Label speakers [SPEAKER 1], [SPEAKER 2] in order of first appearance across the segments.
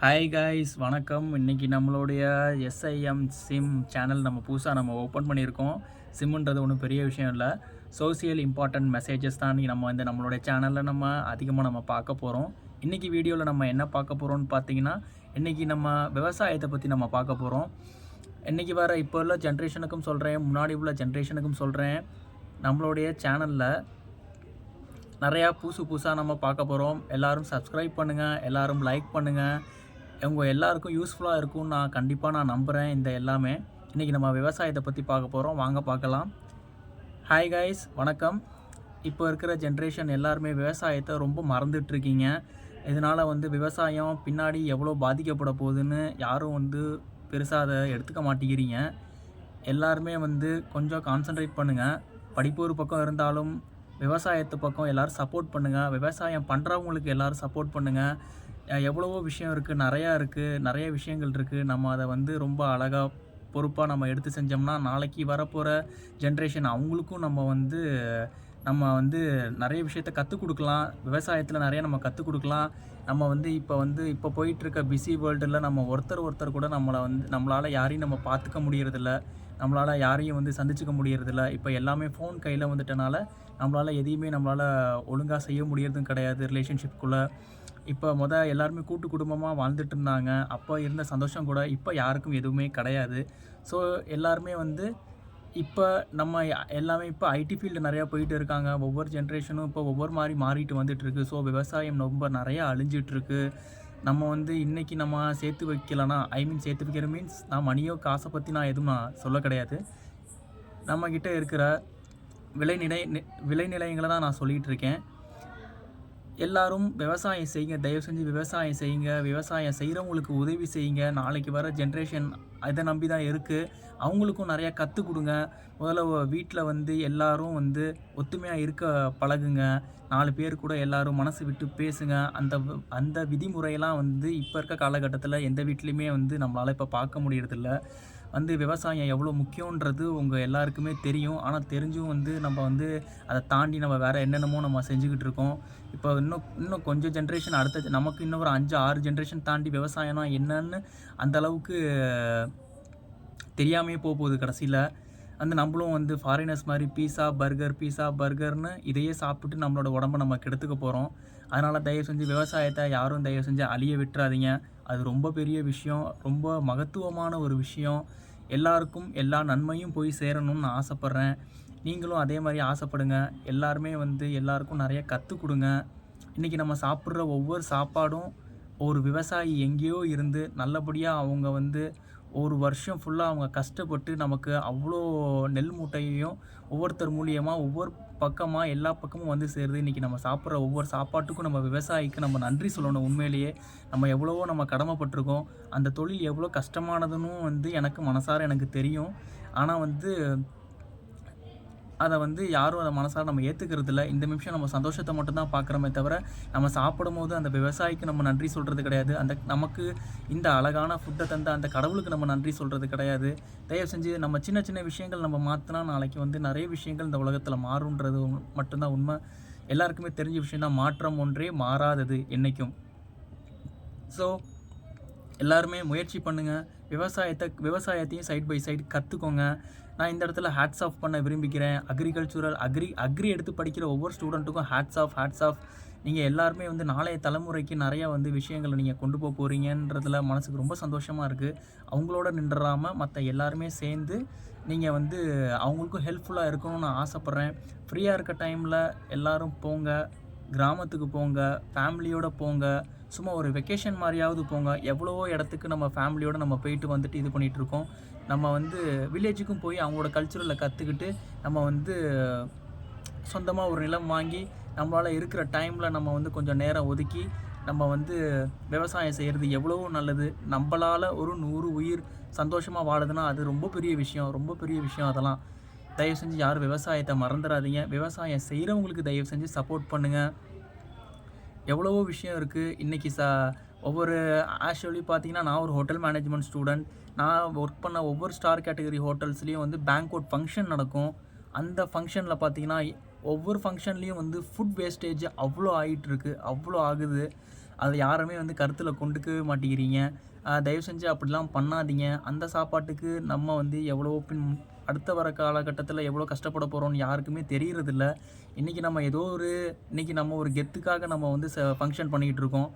[SPEAKER 1] Hi guys வணக்கம். இன்றைக்கி நம்மளுடைய எஸ்ஐஎம் சிம் சேனல் நம்ம புதுசாக ஓப்பன் பண்ணியிருக்கோம். சிம்முன்றது ஒன்றும் பெரிய விஷயம் இல்லை. சோசியல் இம்பார்ட்டன்ட் மெசேஜஸ் தான் இன்றைக்கி நம்மளுடைய சேனலில் அதிகமாக பார்க்க போகிறோம். இன்றைக்கி வீடியோவில் நம்ம என்ன பார்க்க போகிறோம்னு பார்த்தீங்கன்னா, இன்றைக்கி நம்ம விவசாயத்தை பற்றி நம்ம பார்க்க போகிறோம். இன்றைக்கி வர இப்போ உள்ள ஜென்ரேஷனுக்கும் சொல்கிறேன், முன்னாடி உள்ள ஜென்ரேஷனுக்கும் சொல்கிறேன், நம்மளுடைய சேனலில் நிறையா புதுசாக நம்ம பார்க்க போகிறோம். எல்லோரும் சப்ஸ்கிரைப் பண்ணுங்கள், எல்லோரும் லைக் பண்ணுங்கள். உங்கள் எல்லாருக்கும் யூஸ்ஃபுல்லாக இருக்கும்னு நான் நம்புகிறேன். இந்த எல்லாமே இன்றைக்கி நம்ம விவசாயத்தை பற்றி பார்க்க போகிறோம். வாங்க பார்க்கலாம். ஹாய் கைஸ் வணக்கம். இப்போ இருக்கிற ஜென்ரேஷன் எல்லாருமே விவசாயத்தை ரொம்ப மறந்துட்டுருக்கீங்க. இதனால் விவசாயம் பின்னாடி எவ்வளோ பாதிக்கப்பட போகுதுன்னு யாரும் பெருசாக அதை எடுத்துக்க மாட்டேங்கிறீங்க. எல்லாருமே கொஞ்சம் கான்சன்ட்ரேட் பண்ணுங்கள். படிப்பு ஒரு பக்கம் இருந்தாலும் விவசாயத்து பக்கம் எல்லோரும் சப்போர்ட் பண்ணுங்கள். விவசாயம் பண்ணுறவங்களுக்கு எல்லோரும் சப்போர்ட் பண்ணுங்கள். எவ்வளவோ விஷயம் இருக்குது, நிறைய விஷயங்கள் இருக்குது. நம்ம அதை ரொம்ப அழகாக பொறுப்பாக நம்ம எடுத்து செஞ்சோம்னா நாளைக்கு வரப்போகிற ஜென்ரேஷன் அவங்களுக்கும் நம்ம நிறைய விஷயத்த கற்றுக் கொடுக்கலாம். விவசாயத்தில் நிறைய நம்ம கற்றுக் கொடுக்கலாம். நம்ம இப்போ போயிட்டுருக்க பிஸி வேர்ல்டில் நம்ம ஒருத்தர் கூட நம்மளால் யாரையும் நம்ம பார்த்துக்க முடியறதில்ல. நம்மளால் யாரையும் சந்திச்சுக்க முடியறதில்ல. இப்போ எல்லாமே ஃபோன் கையில் வந்துட்டனால நம்மளால் எதையுமே ஒழுங்காக செய்ய முடியறதும் கிடையாது ரிலேஷன்ஷிப்குள்ளே. இப்போ எல்லாருமே கூட்டு குடும்பமாக வாழ்ந்துட்டு இருந்தாங்க. அப்போ இருந்த சந்தோஷம் கூட இப்போ யாருக்கும் எதுவுமே கிடையாது. ஸோ எல்லாருமே இப்போ நம்ம எல்லாமே இப்போ ஐடி ஃபீல்டு நிறையா போயிட்டு இருக்காங்க. ஒவ்வொரு ஜென்ரேஷனும் இப்போ ஒவ்வொரு மாதிரி மாறிட்டு வந்துட்டுருக்கு. ஸோ விவசாயம் ரொம்ப நிறையா அழிஞ்சிட்ருக்கு. நம்ம இன்றைக்கி நம்ம சேர்த்து வைக்கலன்னா சேர்த்து வைக்கிற மீன்ஸ் நான் மணியோ காசை பற்றி எதுவும் சொல்ல கிடையாது. நம்மக்கிட்ட இருக்கிற விளைநிலையங்களை தான் நான் சொல்லிகிட்டு இருக்கேன். எல்லாரும் விவசாயம் செய்யுங்க, தயவு செஞ்சு விவசாயம் செய்யுங்க. விவசாயம் செய்கிறவங்களுக்கு உதவி செய்யுங்க. நாளைக்கு வர ஜென்ரேஷன் இதை நம்பி தான் இருக்குது. அவங்களுக்கும் நிறையா கற்றுக் கொடுங்க. முதல்ல வீட்டில் எல்லோரும் ஒத்துமையாக இருக்க பழகுங்க. 4 பேர் கூட எல்லோரும் மனசு விட்டு பேசுங்க. அந்த விதிமுறையெல்லாம் இப்போ இருக்க காலகட்டத்தில் எந்த வீட்லேயுமே நம்மளால் இப்போ பார்க்க முடியறதில்ல. விவசாயம் எவ்வளோ முக்கியன்றது உங்கள் எல்லாருக்குமே தெரியும். ஆனால் தெரிஞ்சும் நம்ம அதை தாண்டி நம்ம வேறு என்னென்னமோ நம்ம செஞ்சுக்கிட்டு இருக்கோம். இப்போ இன்னும் கொஞ்சம் ஜென்ரேஷன் நமக்கு இன்னும் ஒரு 5-6 ஜென்ரேஷன் தாண்டி விவசாயம்னா என்னன்னு அந்தளவுக்கு தெரியாமே போகுது. கடைசியில் நம்மளும் ஃபாரினர்ஸ் மாதிரி பீஸா பர்கர்னு இதையே சாப்பிட்டு நம்மளோட உடம்பை நம்ம கெடுத்துக்க போகிறோம். அதனால் தயவு செஞ்சு விவசாயத்தை யாரும் தயவு செஞ்சு அழிய விட்டுறாதீங்க. அது ரொம்ப பெரிய விஷயம், ரொம்ப மகத்துவமான ஒரு விஷயம். எல்லாருக்கும் எல்லா நன்மையும் போய் சேரணும்னு நான் ஆசைப்பட்றேன். நீங்களும் அதே மாதிரி ஆசைப்படுங்க. எல்லாருமே எல்லாருக்கும் நிறைய கற்றுக் கொடுங்க. இன்றைக்கி நம்ம சாப்பிட்ற ஒவ்வொரு சாப்பாடும் ஒரு விவசாயி எங்கேயோ இருந்து நல்லபடியாக அவங்க ஒரு வருஷம் ஃபுல்லாக அவங்க கஷ்டப்பட்டு நமக்கு அவ்வளோ நெல் மூட்டையையும் ஒவ்வொருத்தர் மூலியமாக ஒவ்வொரு பக்கமாக எல்லா பக்கமும் சேருது. இன்றைக்கி நம்ம சாப்பிட்ற ஒவ்வொரு சாப்பாட்டுக்கும் நம்ம விவசாயிக்கு நம்ம நன்றி சொல்லணும். உண்மையிலேயே நம்ம எவ்வளவோ நம்ம கடமைப்பட்டிருக்கோம். அந்த தொழில் எவ்வளோ கஷ்டமானதுன்னு எனக்கு மனசார எனக்கு தெரியும். ஆனால் அதை யாரும் அதை மனசார நம்ம ஏற்றுக்கிறதில்ல. இந்த நிமிஷம் நம்ம சந்தோஷத்தை மட்டும்தான் பார்க்குறோமே தவிர, நம்ம சாப்பிடும்போது அந்த விவசாயிக்கு நம்ம நன்றி சொல்கிறது கிடையாது. நமக்கு இந்த அழகான ஃபுட்டை தந்த அந்த கடவுளுக்கு நம்ம நன்றி சொல்கிறது கிடையாது. தயவு செஞ்சு நம்ம சின்ன சின்ன விஷயங்கள் நம்ம மாற்றினா நாளைக்கு நிறைய விஷயங்கள் இந்த உலகத்தில் மாறுன்றது மட்டும்தான் உண்மை. எல்லாருக்குமே தெரிஞ்ச விஷயம் தான், மாற்றம் ஒன்றே மாறாதது என்றைக்கும். ஸோ எல்லாருமே முயற்சி பண்ணுங்கள். விவசாயத்தையும் சைட் பை சைடு கற்றுக்கோங்க. நான் இந்த இடத்துல ஹேட்ஸ் ஆஃப் பண்ண விரும்பிக்கிறேன். அக்ரி எடுத்து படிக்கிற ஒவ்வொரு ஸ்டூடெண்ட்டுக்கும் ஹேட்ஸ் ஆஃப். நீங்கள் எல்லாருமே நாளைய தலைமுறைக்கு நிறையா விஷயங்களை நீங்கள் கொண்டு போக போகிறீங்கன்றதுல மனசுக்கு ரொம்ப சந்தோஷமாக இருக்குது. அவங்களோட நின்றுடாமல் மற்ற எல்லாருமே சேர்ந்து நீங்கள் அவங்களுக்கும் ஹெல்ப்ஃபுல்லாக இருக்கணும்னு நான் ஆசைப்பட்றேன். ஃப்ரீயாக இருக்க டைமில் எல்லோரும் போங்க, கிராமத்துக்கு போங்க, ஃபேமிலியோடு போங்க, சும்மா ஒரு வெக்கேஷன் மாதிரியாவது போங்க. எவ்வளவோ இடத்துக்கு நம்ம ஃபேமிலியோடு நம்ம போயிட்டு வந்துட்டு இது பண்ணிகிட்ருக்கோம். நம்ம வில்லேஜுக்கும் போய் அவங்களோட கல்ச்சுரலை கற்றுக்கிட்டு நம்ம சொந்தமாக ஒரு நிலம் வாங்கி நம்மளால் இருக்கிற டைமில் நம்ம கொஞ்சம் நேரம் ஒதுக்கி நம்ம விவசாயம் செய்கிறது எவ்வளவோ நல்லது. நம்மளால் ஒரு 100 உயிர் சந்தோஷமாக வாழுதுன்னா அது ரொம்ப பெரிய விஷயம். அதெல்லாம் தயவு செஞ்சு யாரும் விவசாயத்தை மறந்துடாதீங்க. விவசாயம் செய்கிறவங்களுக்கு தயவு செஞ்சு சப்போர்ட் பண்ணுங்கள். எவ்வளவோ விஷயம் இருக்குது. இன்றைக்கி ஒவ்வொரு ஆக்சுவலி பார்த்தீங்கன்னா, நான் ஒரு ஹோட்டல் மேனேஜ்மெண்ட் ஸ்டூடெண்ட். நான் ஒர்க் பண்ண ஒவ்வொரு ஸ்டார் கேட்டகரி ஹோட்டல்ஸ்லேயும் பேங்க்வெட் ஃபங்க்ஷன் நடக்கும். அந்த ஃபங்க்ஷனில் பார்த்தீங்கன்னா ஒவ்வொரு ஃபங்க்ஷன்லேயும் ஃபுட் வேஸ்டேஜ் அவ்வளோ ஆகிட்டுருக்கு, அவ்வளோ ஆகுது. அதை யாருமே வந்து கருத்தில் கொண்டுக்கவே மாட்டேங்கிறீங்க. தயவு செஞ்சு அப்படிலாம் பண்ணாதீங்க. அந்த சாப்பாட்டுக்கு நம்ம வந்து எவ்வளோ அடுத்த வர காலகட்டத்தில் எவ்வளோ கஷ்டப்பட போகிறோம்னு யாருக்குமே தெரியறதில்ல. இன்றைக்கி நம்ம ஒரு கெத்துக்காக நம்ம வந்து ஃபங்க்ஷன் பண்ணிக்கிட்டு இருக்கோம்.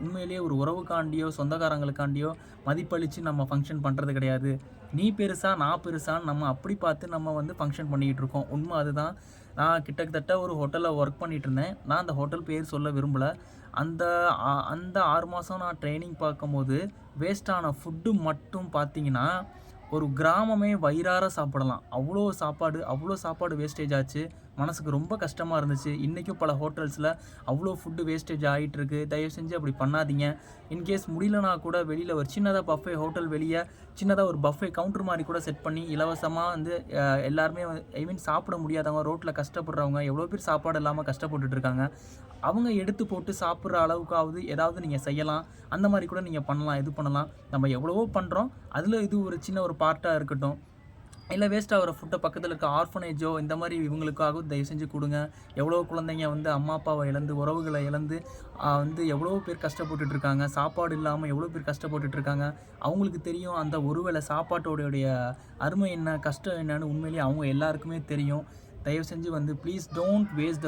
[SPEAKER 1] உண்மையிலேயே ஒரு உறவுக்காண்டியோ, சொந்தக்காரங்களுக்காண்டியோ மதிப்பளித்து நம்ம ஃபங்க்ஷன் பண்ணுறது கிடையாது. நீ பெருசா, நான் பெருசான்னு நம்ம அப்படி பார்த்து நம்ம வந்து ஃபங்க்ஷன் பண்ணிக்கிட்டு இருக்கோம். உண்மை அதுதான். நான் கிட்டத்தட்ட ஒரு ஹோட்டலில் ஒர்க் பண்ணிகிட்டு இருந்தேன். நான் அந்த ஹோட்டல் பேர் சொல்ல விரும்பல. அந்த அந்த 6 மாதம் நான் ட்ரெய்னிங் பார்க்கும்போது, வேஸ்ட்டான ஃபுட்டு மட்டும் பார்த்தீங்கன்னா, ஒரு கிராமமே வயிறார சாப்பிடலாம். அவ்வளோ சாப்பாடு வேஸ்டேஜ் ஆச்சு. மனசுக்கு ரொம்ப கஷ்டமா இருந்துச்சு. இன்றைக்கும் பல ஹோட்டல்ஸில் அவ்வளோ ஃபுட்டு வேஸ்டேஜ் ஆகிட்டுருக்கு. தயவு செஞ்சு அப்படி பண்ணாதீங்க. இன்கேஸ் முடியலனா கூட வெளியில் ஒரு சின்னதாக பஃபே ஹோட்டல் வெளியே சின்னதாக ஒரு பஃபே கவுண்டர் மாதிரி கூட செட் பண்ணி இலவசமாக வந்து எல்லாருமே சாப்பிட முடியாதவங்க, ரோட்டில் கஷ்டப்படுறவங்க எவ்வளோ பேர் சாப்பாடு இல்லாமல் கஷ்டப்பட்டுட்டு இருக்காங்க. அவங்க எடுத்து போட்டு சாப்பிட்ற அளவுக்காவது ஏதாவது நீங்கள் செய்யலாம். அந்த மாதிரி கூட நீங்கள் பண்ணலாம். இது பண்ணலாம். நம்ம எவ்வளவோ பண்ணுறோம். அதில் இது ஒரு சின்ன ஒரு பார்ட்டாக இருக்கட்டும். இல்லை வேஸ்ட் ஆகிற ஃபுட்டை பக்கத்தில் இருக்க ஆர்ஃபனேஜோ இந்த மாதிரி இவங்களுக்காகவும் தயவு செஞ்சு கொடுங்க. எவ்வளோ குழந்தைங்க வந்து அம்மா அப்பாவை இழந்து, உறவுகளை இழந்து வந்து எவ்வளோ பேர் கஷ்டப்பட்டுட்ருக்காங்க. சாப்பாடு இல்லாமல் எவ்வளோ பேர் கஷ்டப்பட்டுட்ருக்காங்க. அவங்களுக்கு தெரியும் அந்த ஒருவேளை சாப்பாட்டோடைய அருமை என்ன, கஷ்டம் என்னன்னு உண்மையிலேயே அவங்க எல்லாருக்குமே தெரியும். தயவு செஞ்சு வந்து please don't waste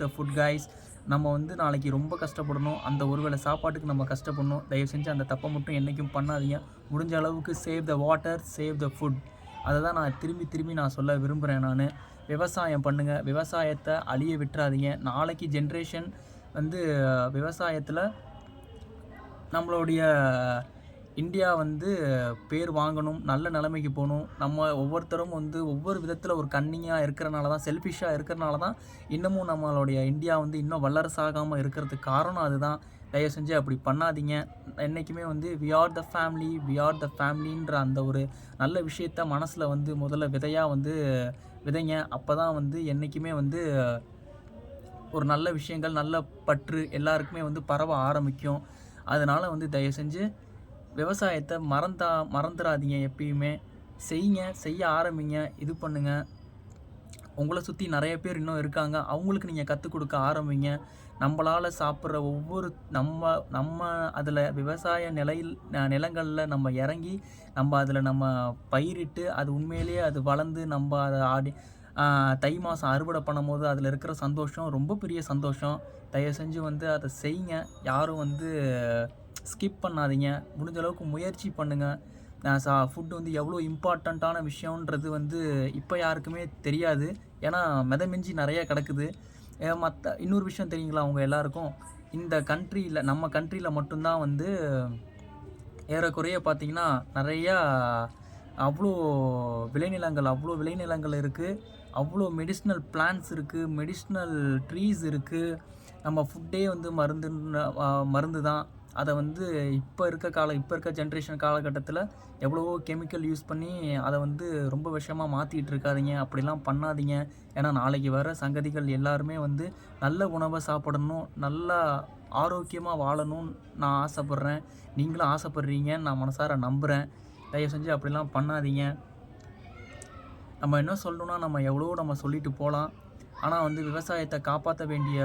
[SPEAKER 1] the food guys. நம்ம வந்து நாளைக்கு ரொம்ப கஷ்டப்படணும். அந்த ஒருவேளை சாப்பாட்டுக்கு நம்ம கஷ்டப்படணும். தயவு செஞ்சு அந்த தப்பை மட்டும் என்றைக்கும் பண்ணாதீங்க. முடிஞ்ச அளவுக்கு save the water, save the food. அதை தான் நான் திரும்பி நான் சொல்ல விரும்புகிறேன். விவசாயம் பண்ணுங்கள். விவசாயத்தை அழிய விட்டுறாதீங்க. நாளைக்கு ஜென்ரேஷன் வந்து விவசாயத்தில் நம்மளுடைய இந்தியா வந்து பேர் வாங்கணும், நல்ல நிலைமைக்கு போகணும். நம்ம ஒவ்வொருத்தரும் வந்து ஒவ்வொரு விதத்தில் ஒரு கன்னிங்காக இருக்கிறனால தான், செல்ஃபிஷாக இருக்கிறனால தான் இன்னமும் நம்மளுடைய இந்தியா வந்து இன்னும் வல்லரசாகாமல் இருக்கிறதுக்கு காரணம் அதுதான். தயவு செஞ்சு அப்படி பண்ணாதீங்க. என்றைக்குமே வந்து வி ஆர் த ஃபேமிலின்ற அந்த ஒரு நல்ல விஷயத்த மனசில் வந்து முதல்ல விதையாக வந்து விதைங்க. அப்போ தான் வந்து என்றைக்குமே வந்து ஒரு நல்ல விஷயங்கள், நல்ல பற்று எல்லாருக்குமே வந்து பரவ ஆரம்பிக்கும். அதனால் வந்து தயவு செஞ்சு விவசாயத்தை மறந்துடாதீங்க. எப்பயுமே செய்ய ஆரம்பிங்க. இது பண்ணுங்கள். உங்களை சுற்றி நிறைய பேர் இன்னும் இருக்காங்க. அவங்களுக்கு நீங்கள் கற்றுக் கொடுக்க ஆரம்பிங்க. நம்மளால் சாப்பிட்ற ஒவ்வொரு நம்ம அதில் விவசாய நிலங்களில் நம்ம இறங்கி நம்ம அதில் நம்ம பயிரிட்டு அது உண்மையிலேயே அது வளர்ந்து நம்ம அதை தை மாதம் அறுவடை பண்ணும்போது அதில் இருக்கிற சந்தோஷம் ரொம்ப பெரிய சந்தோஷம். தயவு செஞ்சு வந்து அதை செய்யுங்க. யாரும் வந்து ஸ்கிப் பண்ணாதீங்க. முடிஞ்ச அளவுக்கு முயற்சி பண்ணுங்கள். ஃபுட்டு வந்து எவ்வளோ இம்பார்ட்டண்ட்டான விஷயன்றது வந்து இப்போ யாருக்குமே தெரியாது. ஏன்னா மிதமிஞ்சி நிறைய கிடக்குது. இன்னொரு விஷயம் தெரியுங்களா அவங்க எல்லாருக்கும்? நம்ம கண்ட்ரியில் மட்டும்தான் வந்து ஏறக்குறைய பார்த்திங்கன்னா நிறையா அவ்வளோ விளைநிலங்கள் இருக்குது. அவ்வளோ மெடிசினல் பிளான்ட்ஸ் இருக்குது, மெடிசினல் ட்ரீஸ் இருக்குது. நம்ம ஃபுட்டே வந்து மருந்து தான். அதை வந்து இப்போ இருக்க ஜென்ரேஷன் காலகட்டத்தில் எவ்வளவோ கெமிக்கல் யூஸ் பண்ணி அதை வந்து ரொம்ப விஷமாக மாற்றிட்டு இருக்காதீங்க. அப்படிலாம் பண்ணாதீங்க. ஏன்னா நாளைக்கு வர சங்கதிகள் எல்லாருமே வந்து நல்ல உணவை சாப்பிடணும், நல்லா ஆரோக்கியமாக வாழணும்னு நான் ஆசைப்பட்றேன். நீங்களும் ஆசைப்படுறீங்கன்னு நான் மனசார நம்புகிறேன். தயவு செஞ்சு அப்படிலாம் பண்ணாதீங்க. நம்ம என்ன சொல்லணுன்னா நம்ம சொல்லிட்டு போகலாம். ஆனால் வந்து விவசாயத்தை காப்பாற்ற வேண்டிய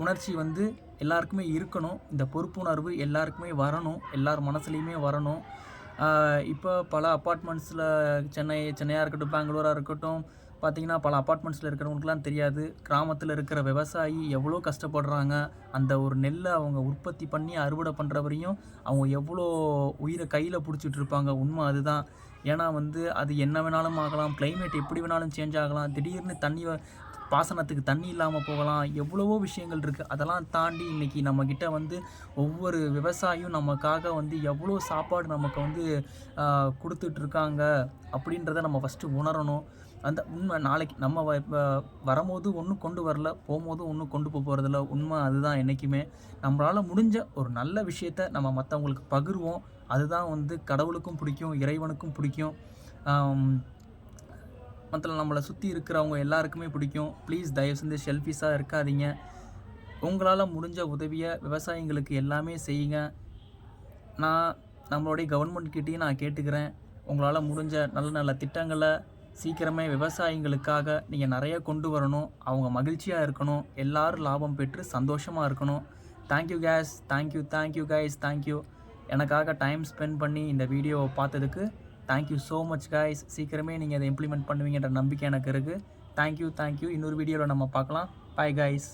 [SPEAKER 1] உணர்ச்சி வந்து எல்லாருக்குமே இருக்கணும். இந்த பொறுப்புணர்வு எல்லாருக்குமே வரணும். எல்லார் மனசுலையுமே வரணும். இப்போ பல அப்பார்ட்மெண்ட்ஸில் சென்னையாக இருக்கட்டும், பெங்களூராக இருக்கட்டும், பார்த்திங்கன்னா பல அப்பார்ட்மெண்ட்ஸில் இருக்கிறவங்களுக்குலாம் தெரியாது. கிராமத்தில் இருக்கிற விவசாயி எவ்வளோ கஷ்டப்படுறாங்க. அந்த ஒரு நெல்லை அவங்க உற்பத்தி பண்ணி அறுவடை பண்ணுறவரையும் அவங்க எவ்வளோ உயிரை கையில் பிடிச்சிட்டு இருப்பாங்க. உண்மை அதுதான். ஏன்னா வந்து அது என்ன வேணாலும் ஆகலாம். கிளைமேட் எப்படி வேணாலும் சேஞ்ச் ஆகலாம். திடீர்னு பாசனத்துக்கு தண்ணி இல்லாமல் போகலாம். எவ்வளவோ விஷயங்கள் இருக்குது. அதெல்லாம் தாண்டி இன்றைக்கி நம்மக்கிட்ட வந்து ஒவ்வொரு விவசாயியும் நமக்காக வந்து எவ்வளோ சாப்பாடு நமக்கு வந்து கொடுத்துட்ருக்காங்க அப்படின்றத நம்ம ஃபஸ்ட்டு உணரணும். அந்த உண்மை நாளைக்கு நம்ம வரும்போது ஒன்றும் கொண்டு வரல, போகும்போது ஒன்றும் கொண்டு போகிறதில்ல. உண்மை அதுதான். என்றைக்குமே நம்மளால் முடிஞ்ச ஒரு நல்ல விஷயத்த நம்ம மற்றவங்களுக்கு பகிர்வோம். அதுதான் வந்து கடவுளுக்கும் பிடிக்கும், இறைவனுக்கும் பிடிக்கும், மற்ற நம்மளை சுற்றி இருக்கிறவங்க எல்லாருக்குமே பிடிக்கும். ப்ளீஸ் தயவு செஞ்சு செல்ஃபிஷாக இருக்காதீங்க. உங்களால் முடிஞ்ச உதவியை விவசாயிங்களுக்கு எல்லாமே செய்யுங்க. நம்மளுடைய கவர்மெண்ட்கிட்டையும் நான் கேட்டுக்கிறேன். உங்களால் முடிஞ்ச நல்ல நல்ல திட்டங்களை சீக்கிரமே விவசாயிங்களுக்காக நீங்கள் நிறைய கொண்டு வரணும், அவங்க மகிழ்ச்சியாக இருக்கணும், எல்லாரும் லாபம் பெற்று சந்தோஷமாக இருக்கணும். Thank you case, thank you guys, thank you. எனக்காக டைம் ஸ்பெண்ட் பண்ணி இந்த வீடியோவை பார்த்ததுக்கு தேங்க்யூ ஸோ மச் கைஸ். சீக்கிரமே நீங்கள் அதை இம்ப்ளிமெண்ட் பண்ணுவீங்கன்ற நம்பிக்கை எனக்கு இருக்குது. தேங்க்யூ. இன்னொரு வீடியோவில் நம்ம பார்க்கலாம். Bye guys.